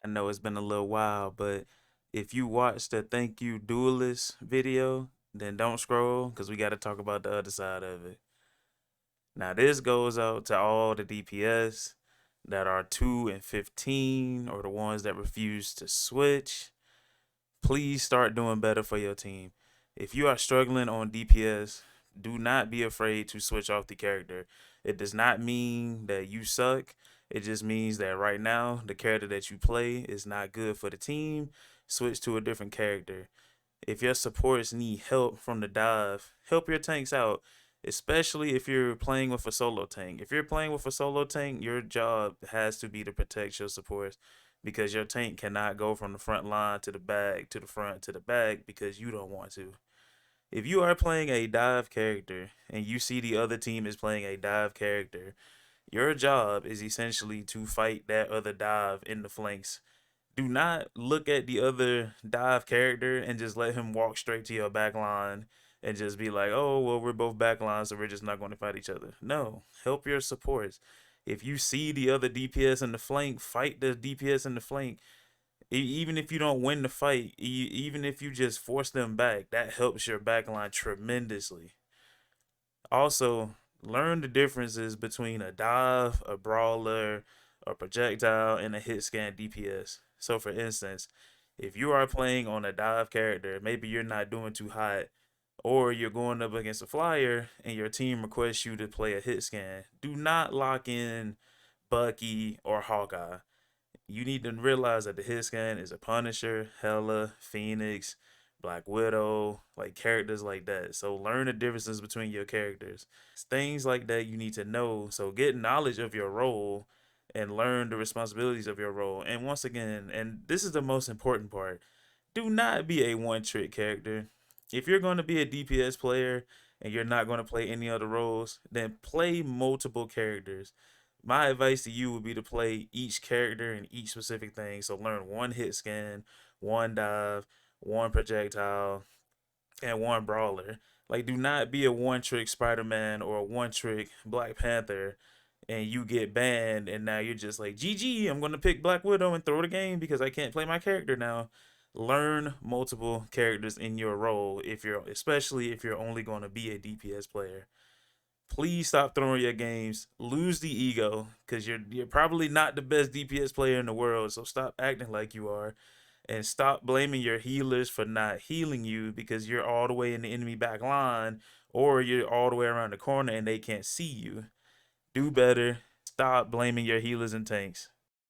I know it's been a little while, but if you watched the Thank You Duelist video, then don't scroll because we got to talk about the other side of it. Now, this goes out to all the DPS that are 2 and 15 or the ones that refuse to switch. Please start doing better for your team. If you are struggling on DPS, do not be afraid to switch off the character. It does not mean that you suck. It just means that right now, the character that you play is not good for the team. Switch to a different character. If your supports need help from the dive, help your tanks out, especially if you're playing with a solo tank. If you're playing with a solo tank, your job has to be to protect your supports because your tank cannot go from the front line to the back, to the front, to the back because you don't want to. If you are playing a dive character and you see the other team is playing a dive character, your job is essentially to fight that other dive in the flanks. Do not look at the other dive character and just let him walk straight to your back line and just be like, oh, well, we're both back lines, so we're just not going to fight each other. No, help your supports. If you see the other DPS in the flank, fight the DPS in the flank. Even if you don't win the fight, even if you just force them back, that helps your backline tremendously. Also, learn the differences between a dive, a brawler, a projectile, and a hit scan DPS. So, for instance, if you are playing on a dive character, maybe you're not doing too hot, or you're going up against a flyer and your team requests you to play a hit scan, do not lock in Bucky or Hawkeye. You need to realize that the hit scan is a Punisher, Hela, Phoenix, Black Widow, like characters like that. So learn the differences between your characters. Things like that you need to know. So get knowledge of your role and learn the responsibilities of your role. And once again, and this is the most important part, do not be a one trick character. If you're going to be a DPS player and you're not going to play any other roles, then play multiple characters. My advice to you would be to play each character in each specific thing. So learn one hit scan, one dive, one projectile, and one brawler. Like, do not be a one trick Spider Man or a one trick Black Panther and you get banned and now you're just like, GG, I'm gonna pick Black Widow and throw the game because I can't play my character now. Learn multiple characters in your role if you're especially if you're only gonna be a DPS player. Please stop throwing your games. Lose the ego because you're probably not the best DPS player in the world. So stop acting like you are, and stop blaming your healers for not healing you because you're all the way in the enemy back line or you're all the way around the corner and they can't see you. Do better. Stop blaming your healers and tanks.